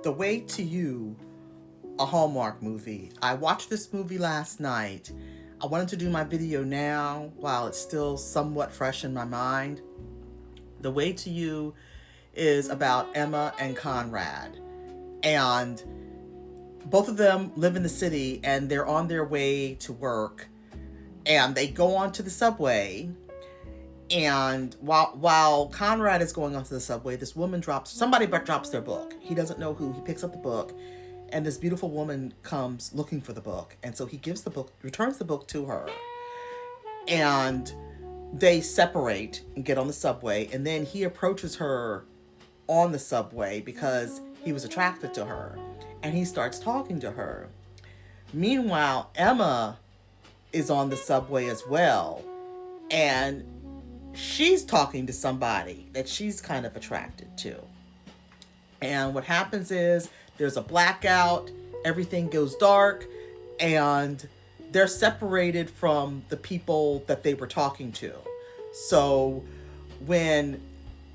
The Way to You, a Hallmark movie. I watched this movie last night. I wanted to do my video now while it's still somewhat fresh in my mind. The Way to You is about Emma and Conrad. And both of them live in the city and they're on their way to work. And they go onto the subway. And while Conrad is going onto the subway, this woman somebody drops their book. He doesn't know who. He picks up the book, and this beautiful woman comes looking for the book. And so he returns the book to her, and they separate and get on the subway. And then he approaches her on the subway because he was attracted to her, and he starts talking to her. Meanwhile, Emma is on the subway as well, and she's talking to somebody that she's kind of attracted to. And what happens is there's a blackout, everything goes dark, and they're separated from the people that they were talking to. So when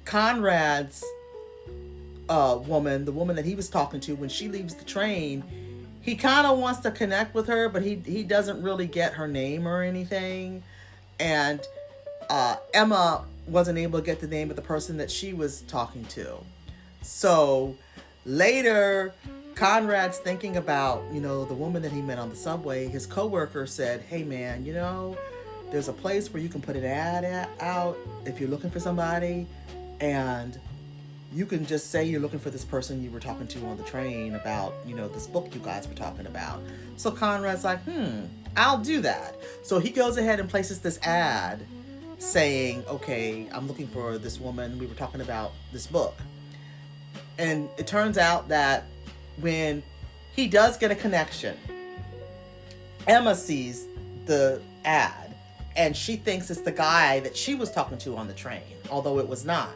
Conrad's woman, the woman that he was talking to, when she leaves the train, he kind of wants to connect with her, but he doesn't really get her name or anything. And Emma wasn't able to get the name of the person that she was talking to. So later, Conrad's thinking about, the woman that he met on the subway. His coworker said, "Hey man, there's a place where you can put an ad out if you're looking for somebody, and you can just say you're looking for this person you were talking to on the train about, this book you guys were talking about." So Conrad's like, I'll do that. So he goes ahead and places this ad saying, "Okay, I'm looking for this woman. We were talking about this book." And it turns out that when he does get a connection, Emma sees the ad and she thinks it's the guy that she was talking to on the train, although it was not.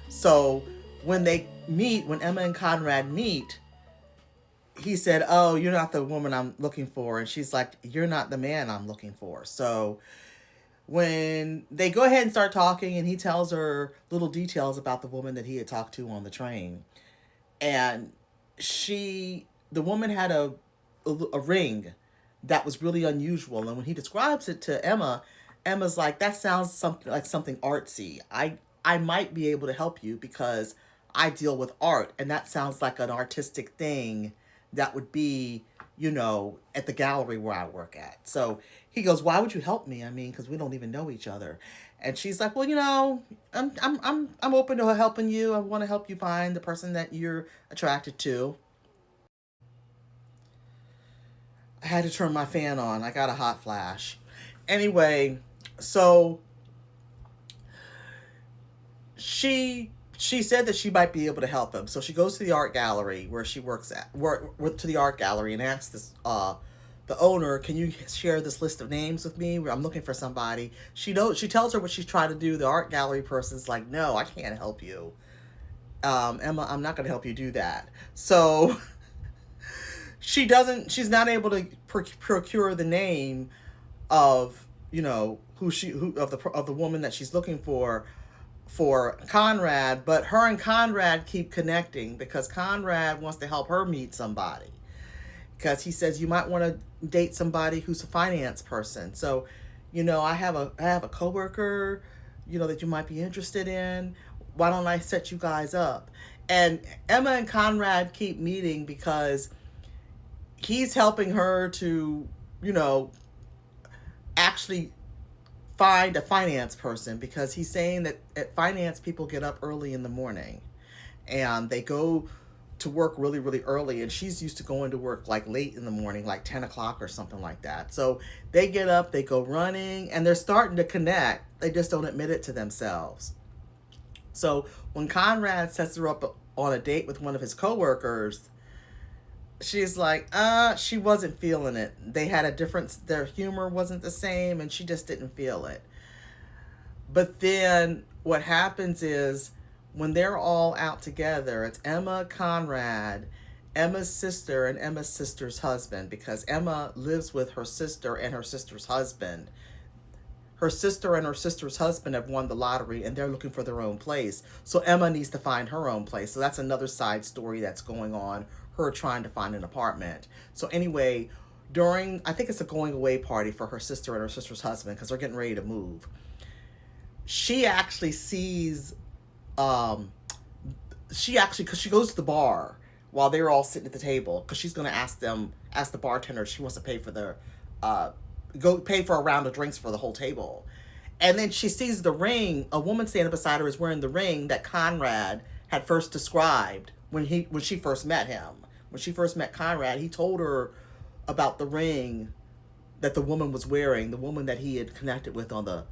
So when Emma and Conrad meet, he said, "Oh, you're not the woman I'm looking for." And she's like, "You're not the man I'm looking for." So when they go ahead and start talking, and he tells her little details about the woman that he had talked to on the train. And the woman had a ring that was really unusual. And when he describes it to Emma, Emma's like, "That sounds something artsy. I might be able to help you because I deal with art. And that sounds like an artistic thing that would be, at the gallery where I work at." So he goes, "Why would you help me? I mean, because we don't even know each other." And she's like, "Well, I'm open to helping you. I want to help you find the person that you're attracted to." I had to turn my fan on. I got a hot flash. Anyway, so she said that she might be able to help him. So she goes to the art gallery where she works at, to the art gallery, and asks the owner, "Can you share this list of names with me? I'm looking for somebody." She tells her what she's trying to do. The art gallery person's like, "No, I can't help you. Emma, I'm not going to help you do that." So she's not able to procure the name of, of the woman that she's looking for Conrad, but her and Conrad keep connecting because Conrad wants to help her meet somebody. Because he says, "You might want to date somebody who's a finance person. So, I have a coworker, that you might be interested in. Why don't I set you guys up?" And Emma and Conrad keep meeting because he's helping her to, actually find a finance person, because he's saying that finance people get up early in the morning and they go to work really, really early, and she's used to going to work like late in the morning, like 10 o'clock or something like that. So they get up, they go running, and they're starting to connect. They just don't admit it to themselves. So when Conrad sets her up on a date with one of his coworkers, she's like, she wasn't feeling it. They had a difference. Their humor wasn't the same, and she just didn't feel it. But then what happens is, when they're all out together, it's Emma, Conrad, Emma's sister, and Emma's sister's husband, because Emma lives with her sister and her sister's husband. her sister and her sister's husband have won the lottery and they're looking for their own place. So Emma needs to find her own place. So that's another side story that's going on, her trying to find an apartment. So anyway, during, I think it's a going away party for her sister and her sister's husband because they're getting ready to move. She actually sees, because she goes to the bar while they're all sitting at the table because she's going to ask the bartender if she wants to pay for their, go pay for a round of drinks for the whole table. And then she sees the ring. A woman standing beside her is wearing the ring that Conrad had first described when she first met him. When she first met Conrad, he told her about the ring that the woman was wearing, the woman that he had connected with on the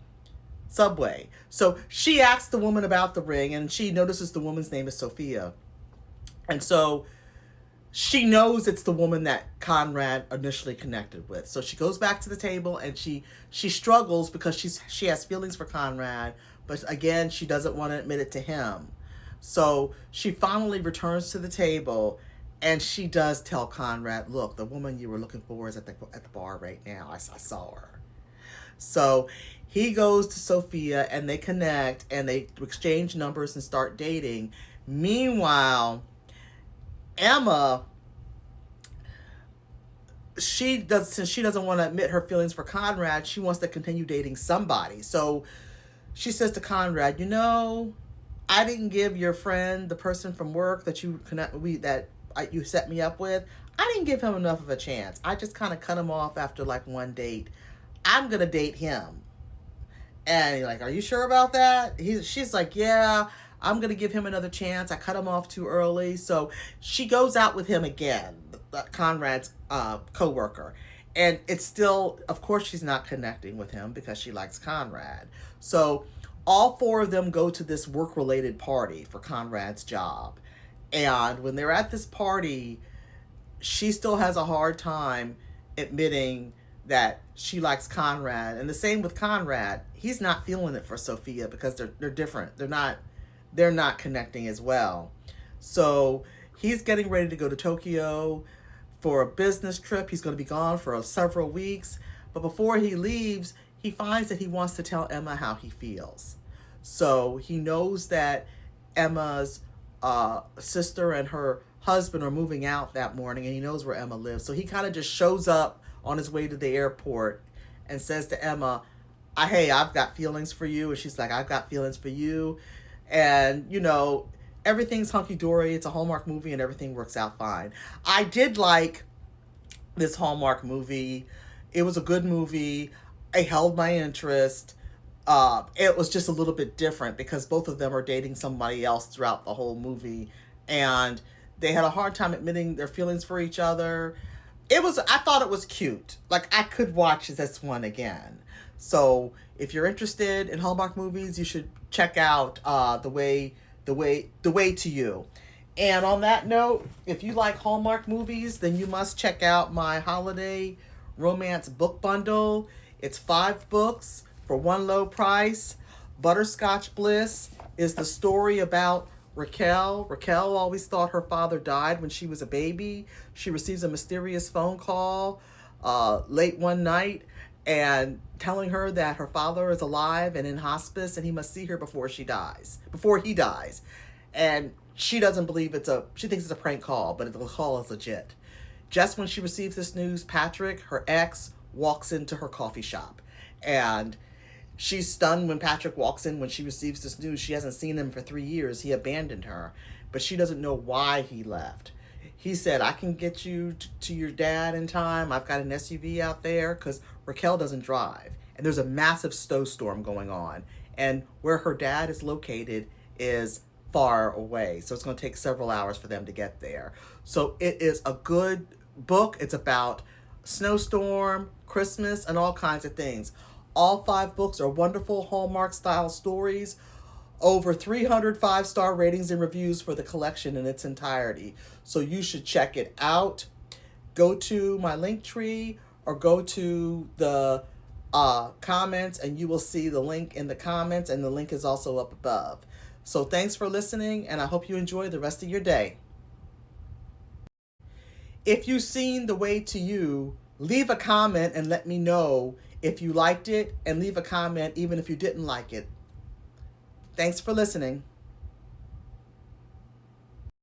subway. So she asks the woman about the ring, and she notices the woman's name is Sophia. And so she knows it's the woman that Conrad initially connected with. So she goes back to the table and she struggles because she has feelings for Conrad, but again, she doesn't want to admit it to him. So she finally returns to the table and she does tell Conrad, look, the woman you were looking for is at the bar right now. I saw her. So he goes to Sophia and they connect and they exchange numbers and start dating. Meanwhile, Emma, since she doesn't want to admit her feelings for Conrad, she wants to continue dating somebody. So she says to Conrad, I didn't give your friend, the person from work that you set me up with, I didn't give him enough of a chance. I just kind of cut him off after like one date. I'm going to date him. And you're like, are you sure about that? She's like, yeah, I'm going to give him another chance. I cut him off too early. So she goes out with him again, Conrad's co-worker. And it's still, of course, she's not connecting with him because she likes Conrad. So all four of them go to this work-related party for Conrad's job. And when they're at this party, she still has a hard time admitting that she likes Conrad. And the same with Conrad. He's not feeling it for Sophia because they're different. They're not connecting as well. So he's getting ready to go to Tokyo for a business trip. He's going to be gone for several weeks. But before he leaves, he finds that he wants to tell Emma how he feels. So he knows that Emma's sister and her husband are moving out that morning, and he knows where Emma lives. So he kind of just shows up on his way to the airport and says to Emma, hey, I've got feelings for you. And she's like, I've got feelings for you. And, everything's hunky-dory. It's a Hallmark movie and everything works out fine. I did like this Hallmark movie. It was a good movie. It held my interest. It was just a little bit different because both of them are dating somebody else throughout the whole movie. And they had a hard time admitting their feelings for each other. I thought it was cute. Like, I could watch this one again. So if you're interested in Hallmark movies, you should check out The Way to You. And on that note, if you like Hallmark movies, then you must check out my holiday romance book bundle. It's 5 books for one low price. Butterscotch Bliss is the story about Raquel. Raquel always thought her father died when she was a baby. She receives a mysterious phone call late one night and telling her that her father is alive and in hospice and he must see her before he dies. And she doesn't believe she thinks it's a prank call, but the call is legit. Just when she receives this news, Patrick, her ex, walks into her coffee shop. And she's stunned when Patrick walks in when she receives this news. She hasn't seen him for 3 years. He abandoned her, but she doesn't know why he left. He said, I can get you to your dad in time. I've got an SUV out there, because Raquel doesn't drive. And there's a massive snowstorm going on. And where her dad is located is far away. So it's going to take several hours for them to get there. So it is a good book. It's about snowstorm, Christmas, and all kinds of things. All 5 books are wonderful Hallmark-style stories. Over 300 5-star ratings and reviews for the collection in its entirety. So you should check it out. Go to my link tree or go to the comments and you will see the link in the comments, and the link is also up above. So thanks for listening, and I hope you enjoy the rest of your day. If you've seen The Way to You, leave a comment and let me know if you liked it, and leave a comment even if you didn't like it. Thanks for listening.